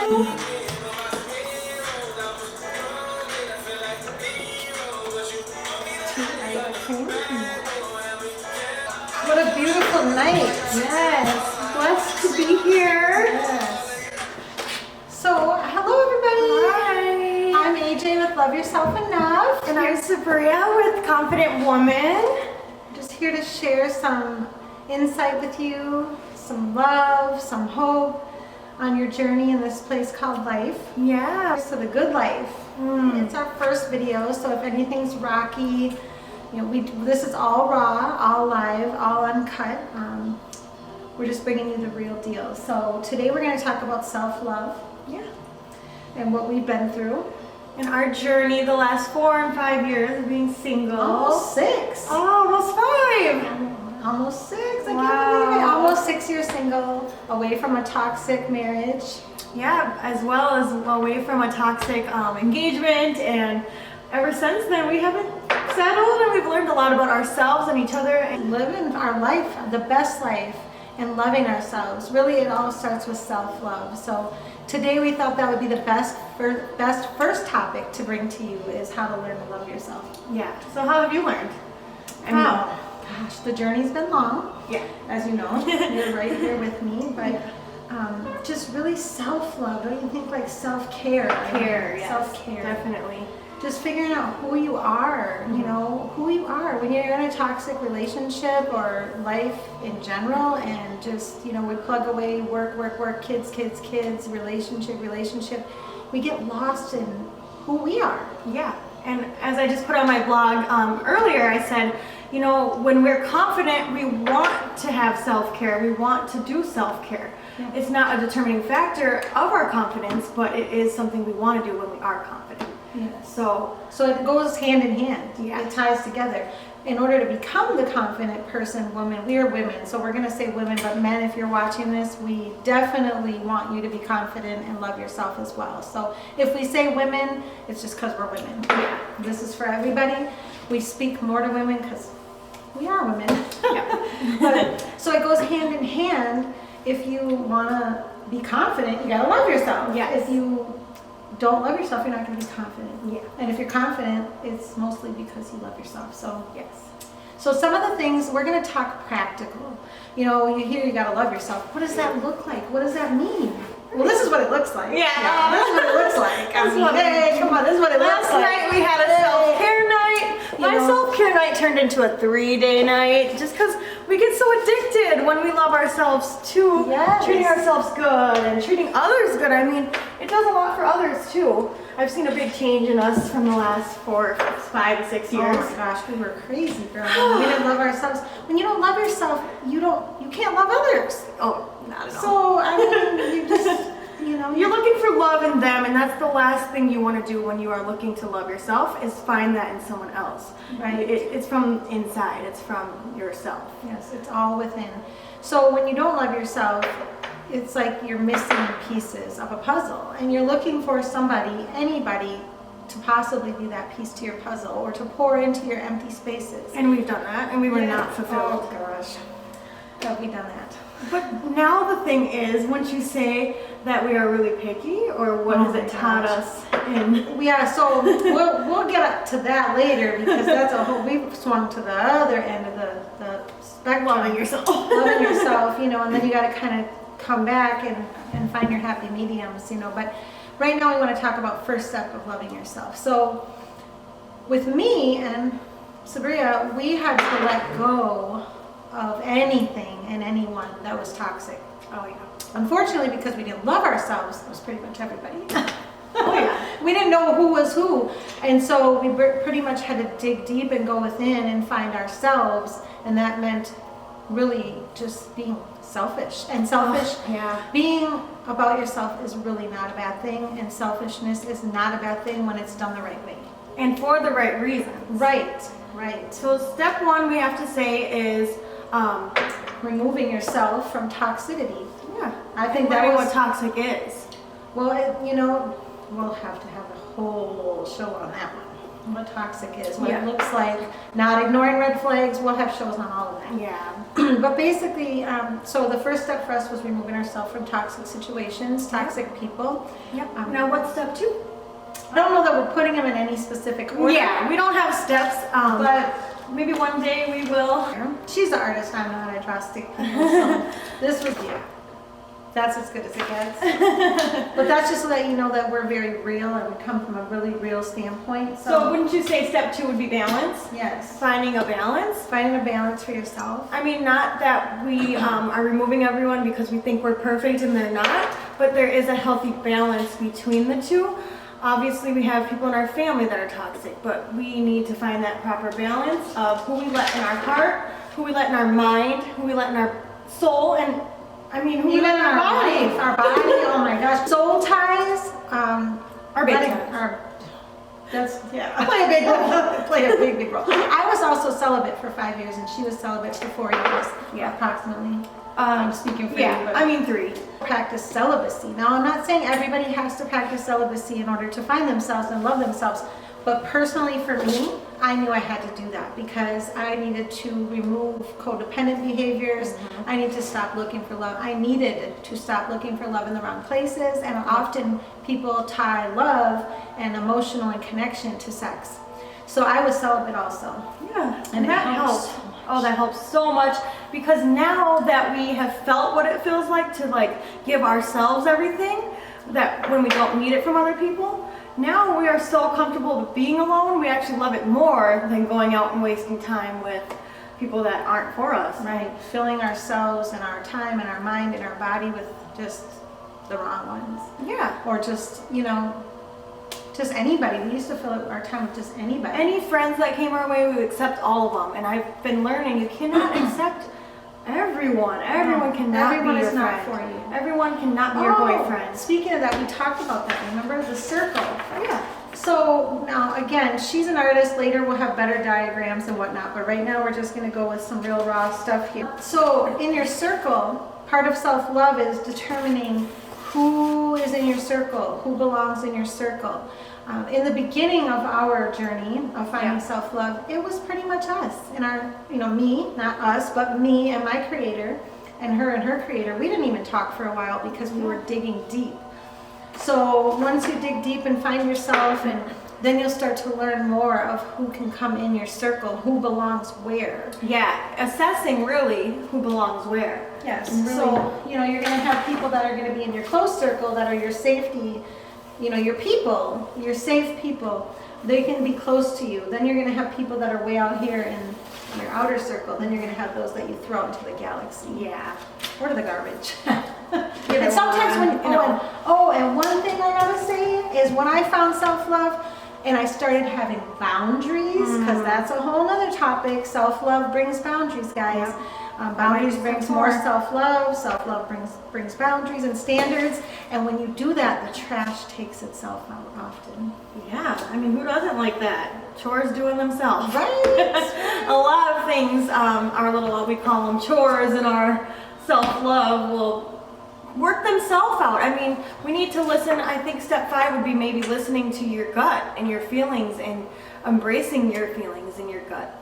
What a beautiful night. Yes, blessed to be here. Yes. So, hello everybody. Hi. I'm AJ with Love Yourself Enough. And I'm Sabrea with Confident Woman. Just here to share some insight with you, some love, some hope on your journey in this place called life. Yeah. So the good life. It's our first video, so if anything's rocky, you know, this is all raw, all live, all uncut. We're just bringing you the real deal. So today we're going to talk about self-love. Yeah. And what we've been through. And our journey the last 4 and 5 years of being single. Almost 6. Oh, almost 5. Almost 6. I Wow. can't believe it. Almost 6 years single, away from a toxic marriage. Yeah, as well as away from a toxic engagement, and ever since then we haven't settled, and we've learned a lot about ourselves and each other. And Living our life, the best life, and loving ourselves. Really, it all starts with self-love. So today we thought that would be the best first topic to bring to you is how to learn to love yourself. yeah, so how have you learned? Gosh, the journey's been long. Yeah. As you know, you're right here with me, but just really self-love. Don't you think, like self-care? Yes, Self-care. definitely. Just figuring out who you are, you know, who you are when you're in a toxic relationship or life in general, and just, you know, we plug away work, kids, relationship. We get lost in who we are. Yeah, and as I just put on my blog earlier, I said, you know, when we're confident, we want to have self-care. We want to do self-care. Yeah. It's not a determining factor of our confidence, but it is something we want to do when we are confident. Yes. So it goes hand in hand. Yeah. It ties together. In order to become the confident person, woman, we are women, so we're going to say women, but men, if you're watching this, we definitely want you to be confident and love yourself as well. So if we say women, it's just because we're women. Yeah. This is for everybody. We speak more to women because we are women. Yeah. But, so it goes hand in hand. If you want to be confident, you got to love yourself. Yes. If you don't love yourself, you're not going to be confident. Yeah. And if you're confident, it's mostly because you love yourself. So Yes. so some of the things, we're going to talk practical. You know, you hear you got to love yourself. What does that look like? What does that mean? Well, this is what it looks like. Yeah. This is what it looks like. Hey, come on, this is what it looks Last like. night we had a self-care night. My know. self-care night turned into a 3-day night just because we get so addicted when we love ourselves too. Yes. Treating ourselves good and treating others good. I mean, it does a lot for others too. I've seen a big change in us from the last 4, 5, 6 years. Oh my gosh, we were crazy, girl. We didn't love ourselves. When you don't love yourself, you can't love others. Oh, not at all. So I mean, you just, you know, You're looking for love in them, and that's the last thing you want to do when you are looking to love yourself, is find that in someone else. Right. It's from inside. It's from yourself. Yes, it's all within. So when you don't love yourself, it's like you're missing pieces of a puzzle, and you're looking for somebody, anybody, to possibly be that piece to your puzzle or to pour into your empty spaces. And we've done that, and we were Yeah. not fulfilled. Oh gosh, have we done that? But now the thing is, once you say that we are really picky, or what Oh has it my taught gosh. us in... Yeah, so we'll get up to that later, because that's a whole, we've swung to the other end of the spectrum. Loving yourself. Loving yourself, you know, and then you got to kind of come back and find your happy mediums, you know. But right now we want to talk about first step of loving yourself. So with me and Sabrea, we had to let go of anything and anyone that was toxic. Oh, yeah. Unfortunately, because we didn't love ourselves, it was pretty much everybody. Oh, yeah. We didn't know who was who, and so we pretty much had to dig deep and go within and find ourselves, and that meant really just being selfish. And selfish, Yeah. being about yourself is really not a bad thing, and selfishness is not a bad thing when it's done the right way. And for the right reasons. Right. So step 1 we have to say is... removing yourself from toxicity. yeah. I think that learning was what toxic is. well, you know, we'll have to have a whole show on that one. what toxic is, what Yeah. it looks like, not ignoring red flags. We'll have shows on all of that. Yeah. But basically, so the first step for us was removing ourselves from toxic situations, toxic people. Yep. Now what's step 2? I don't know that we're putting them in any specific order. Yeah, we don't have steps, But maybe one day we will. she's the artist, I'm not. I draw stick people. So this was, yeah, that's as good as it gets. But that's just so that you know that we're very real and we come from a really real standpoint. So wouldn't you say step 2 would be balance? Yes. Finding a balance? Finding a balance for yourself. I mean, not that we are removing everyone because we think we're perfect and they're not, but there is a healthy balance between the two. Obviously, we have people in our family that are toxic, but we need to find that proper balance of who we let in our heart, who we let in our mind, who we let in our soul, and I mean, who we let in our body. Life, our body, oh my gosh. Soul ties, Our big letting ties. that's, yeah, play a big role. Play a big, big role. I was also celibate for 5 years and she was celibate for 4 years, Yeah. approximately. I'm speaking for Yeah, you, but I mean 3. practice celibacy. Now, I'm not saying everybody has to practice celibacy in order to find themselves and love themselves, but personally for me, I knew I had to do that because I needed to remove codependent behaviors. I need to stop looking for love. I needed to stop looking for love in the wrong places, and often people tie love and emotional and connection to sex. So I was celibate also. Yeah, And it that helps helps. so much. Oh, that helps so much because now that we have felt what it feels like to give ourselves everything, that when we don't need it from other people, now we are so comfortable with being alone, we actually love it more than going out and wasting time with people that aren't for us. Right, filling ourselves and our time and our mind and our body with just the wrong ones. Yeah. Or just, just anybody. We used to fill our time with just anybody. Any friends that came our way, we would accept all of them. And I've been learning you cannot accept everyone. Everyone cannot Everyone be your is not friend. for you. Everyone cannot be your boyfriend. Speaking of that, we talked about that. Remember the circle? Yeah. So now, again, she's an artist. Later we'll have better diagrams and whatnot. But right now we're just going to go with some real raw stuff here. So in your circle, part of self-love is determining who is in your circle, who belongs in your circle. In the beginning of our journey of finding self-love, it was pretty much us and our, me, not us, but me and my creator and her creator. We didn't even talk for a while because we were digging deep. So once you dig deep and find yourself, and then you'll start to learn more of who can come in your circle, who belongs where. Yeah, assessing really who belongs where. Yes. Really. So, you're going to have people that are going to be in your close circle that are your safety, your people, your safe people. They can be close to you. Then you're going to have people that are way out here in your outer circle. Then you're going to have those that you throw into the galaxy. Yeah. Or to the garbage. And sometimes when, and one thing I gotta say is when I found self-love and I started having boundaries, because that's a whole nother topic. Self-love brings boundaries, guys. Boundaries brings more self-love. Self-love brings boundaries and standards. And when you do that, the trash takes itself out often. Yeah, I mean, who doesn't like that? Chores doing themselves. Right? A lot of things, our little, we call them chores in our self-love will work themselves out. I mean, we need to listen. I think step 5 would be maybe listening to your gut and your feelings and embracing your feelings and your gut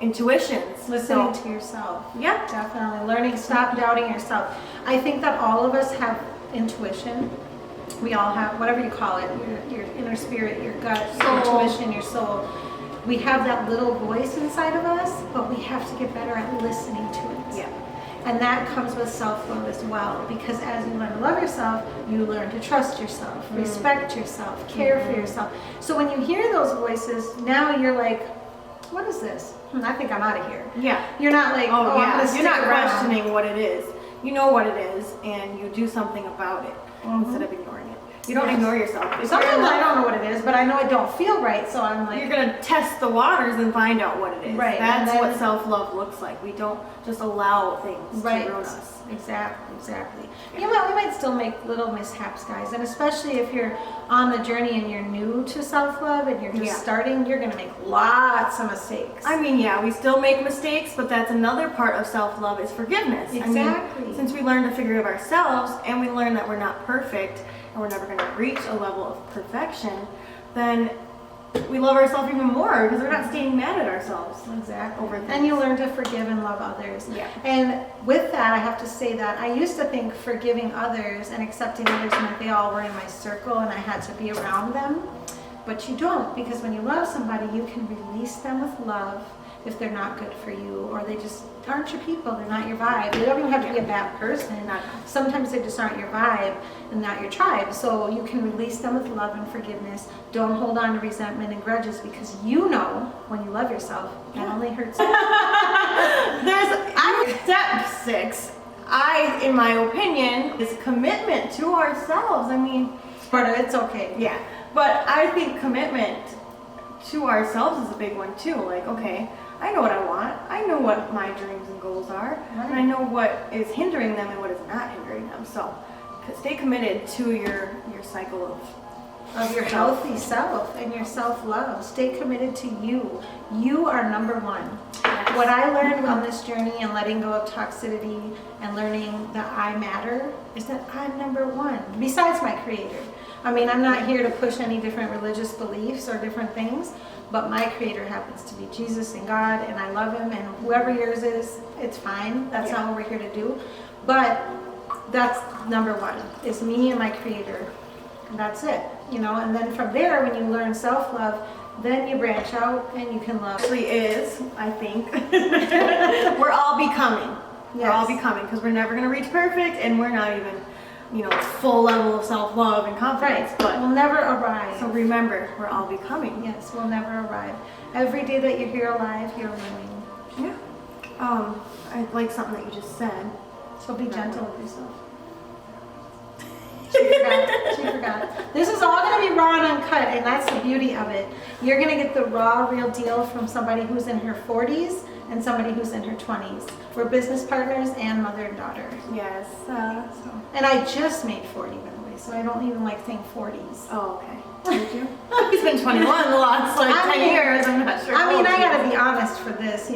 intuitions. Listening to yourself. Yeah. Definitely. Learning, stop doubting yourself. I think that all of us have intuition. We all have, whatever you call it, your inner spirit, your gut, your intuition, your soul. We have that little voice inside of us, but we have to get better at listening to it. Yeah. And that comes with self-love as well, because as you learn to love yourself, you learn to trust yourself, respect yourself, care for yourself. So when you hear those voices, now you're like, what is this? I think I'm out of here. Yeah. You're not like, I'm gonna stick You're not around. questioning what it is. You know what it is, and you do something about it instead of ignoring it. You don't ignore yourself. If Sometimes you're I don't know what it is, but I know it don't feel right, so I'm like, You're gonna test the waters and find out what it is. Right, That's and then- what self-love looks like. We don't just allow things to ruin us. Exactly. We might still make little mishaps, guys, and especially if you're on the journey and you're new to self-love and you're just starting, you're gonna make lots of mistakes. I mean, yeah, we still make mistakes, but that's another part of self-love is forgiveness. Exactly. I mean, since we learn to forgive ourselves and we learn that we're not perfect and we're never gonna reach a level of perfection, then we love ourselves even more because we're not staying mad at ourselves. Exactly. Over things. And you learn to forgive and love others. Yeah. And with that, I have to say that I used to think forgiving others and accepting others meant they all were in my circle and I had to be around them. But you don't, because when you love somebody, you can release them with love if they're not good for you or they just aren't your people, they're not your vibe. They don't even have to be a bad person. Sometimes they just aren't your vibe and not your tribe. So you can release them with love and forgiveness. Don't hold on to resentment and grudges because you know when you love yourself, that only hurts you. Step 6, in my opinion, is commitment to ourselves. I mean, But it's okay. yeah, but I think commitment to ourselves is a big one too. Like, okay, I know what I want. I know what my dreams and goals are. Right. And I know what is hindering them and what is not hindering them. So stay committed to your cycle Of your healthy self and your self-love. Stay committed to you. You are number one. Yes. What I learned on this journey and letting go of toxicity and learning that I matter is that I'm number one, besides my creator. I mean, I'm not here to push any different religious beliefs or different things, but my creator happens to be Jesus and God, and I love him, and whoever yours is, it's fine. That's not what we're here to do. But that's number one, is me and my creator. And that's it, you know, and then from there, when you learn self-love, then you branch out and you can love. actually is, I think, we're all becoming. We're all becoming because we're never going to reach perfect and we're not even, full level of self-love and confidence. Right, But we'll never arrive. so remember, we're all becoming. Yes, we'll never arrive. Every day that you're here alive, you're winning. Yeah. I like something that you just said. So be gentle with yourself. She forgot. This is all going to be raw and uncut, and that's the beauty of it. You're going to get the raw, real deal from somebody who's in her 40s and somebody who's in her 20s. We're business partners and mother and daughter. Yes. And I just made 40, by the way, so I don't even like saying 40s. Oh, okay. Did you? He's been 21 the last 10 years. I'm not sure. I mean, I got to be honest for this,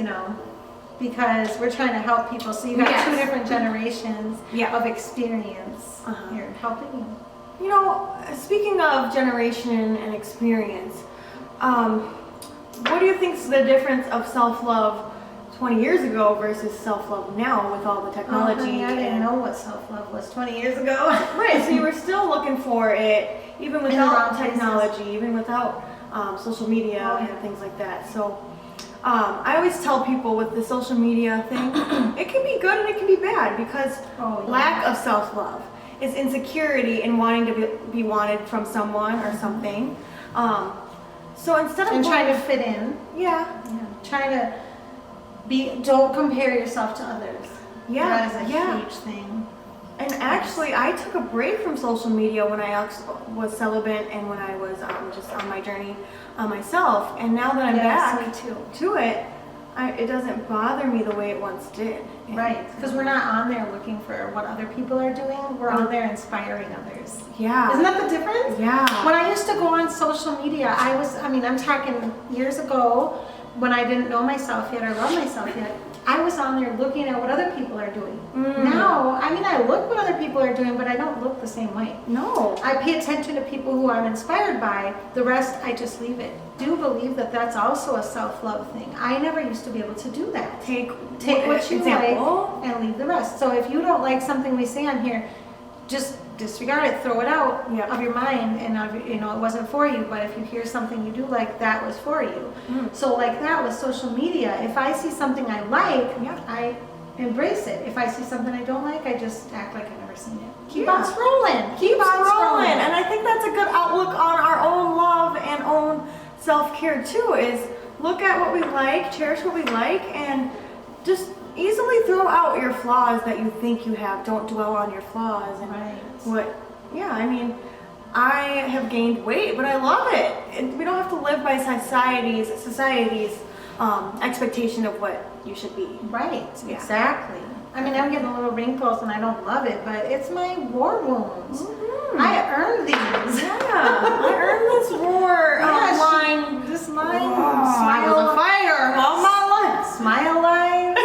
because we're trying to help people. So you got two different generations of experience here helping you. Speaking of generation and experience, what do you think is the difference of self-love 20 years ago versus self-love now with all the technology? Honey, I didn't know what self-love was 20 years ago. Right, so you were still looking for it even without technology, places. even without social media and things like that. So I always tell people with the social media thing, it can be good and it can be bad because lack of self-love is insecurity in wanting to be wanted from someone or something. So instead of trying to fit in. Trying to don't compare yourself to others. That is a huge thing. And actually, I took a break from social media when I was celibate and when I was just on my journey myself. And now that I'm back to it, it doesn't bother me the way it once did. Right, because we're not on there looking for what other people are doing. We're on there inspiring others. Yeah. Isn't that the difference? Yeah. When I used to go on social media, I'm talking years ago when I didn't know myself yet or love myself yet. I was on there looking at what other people are doing. Now, I look what other people are doing, but I don't look the same way. No. I pay attention to people who I'm inspired by. The rest, I just leave it. Do believe that that's also a self-love thing. I never used to be able to do that. Take what you like and leave the rest. So if you don't like something we say on here, just disregard it, throw it out of your mind, and it wasn't for you. But if you hear something you do like, that was for you. So like that with social media, if I see something I like, I embrace it. If I see something I don't like, I just act like I've never seen it. Keep on scrolling. Keep on scrolling. And I think that's a good outlook on our own love and own self-care too, is look at what we like, cherish what we like, and just easily throw out your flaws that you think you have. Don't dwell on your flaws. And I have gained weight, but I love it. And we don't have to live by society's expectation of what you should be. Right, exactly. I'm getting little wrinkles and I don't love it, but it's my war wounds. I earned these. I earned this war line. This line. I was a fighter all my life. Smile lines.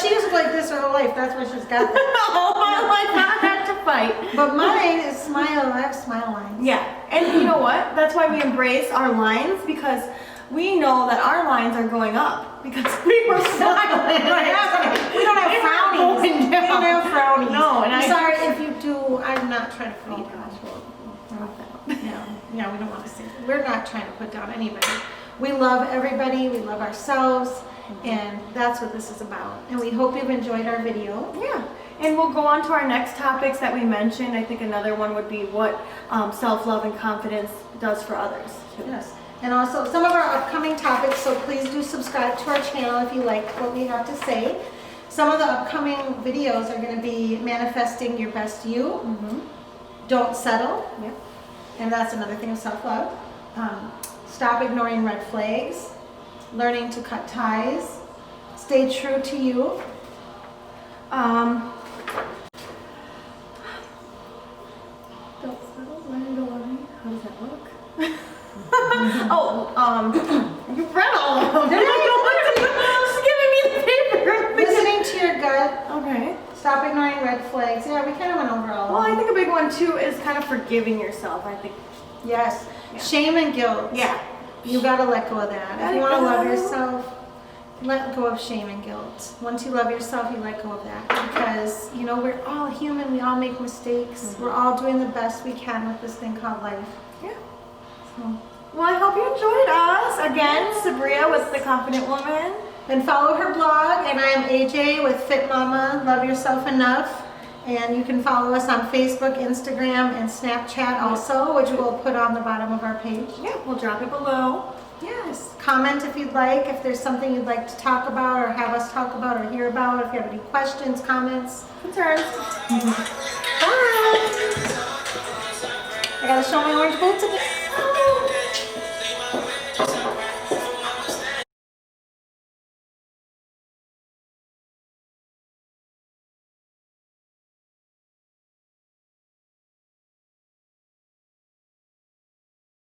She's like this her whole life. That's why she's got that. All my life I had to fight. But mine is smile. I have smile lines. Yeah, and you know what? That's why we embrace our lines, because we know that our lines are going up because we were smiling. We don't have frownies. We don't have frownies. No, and I'm sorry if you do. I'm not trying to put you down. Yeah, we don't want to say that. We're not trying to put down anybody. We love everybody. We love ourselves. And that's what this is about. And we hope you've enjoyed our video. Yeah. And we'll go on to our next topics that we mentioned. I think another one would be what self-love and confidence does for others, too. Yes. And also some of our upcoming topics, so please do subscribe to our channel if you like what we have to say. Some of the upcoming videos are going to be manifesting your best you. Don't settle. Yeah. And that's another thing of self-love. Stop ignoring red flags. Learning to cut ties. Stay true to you. Don't settle, learn to love me. How does that look? You read all of them. Just giving me the paper. Listening to your gut. Okay. Stop ignoring red flags. Yeah, we kind of went over all Well, of I them. think a big one too is kind of forgiving yourself. I think. Yes. Yeah. Shame and guilt. Yeah. You got to let go of that. If you want to love yourself, let go of shame and guilt. Once you love yourself, you let go of that. Because, you know, we're all human. We all make mistakes. We're all doing the best we can with this thing called life. Yeah. So. Well, I hope you enjoyed us. Again, Sabrea with The Confident Woman. And follow her blog. And I am AJ with Fit Mama, Love Yourself Enough. And you can follow us on Facebook, Instagram, and Snapchat also, which we'll put on the bottom of our page. Yeah, we'll drop it below. Yes. Comment if you'd like, if there's something you'd like to talk about or have us talk about or hear about, if you have any questions, comments. Concerns. Bye. I gotta show my orange boots again.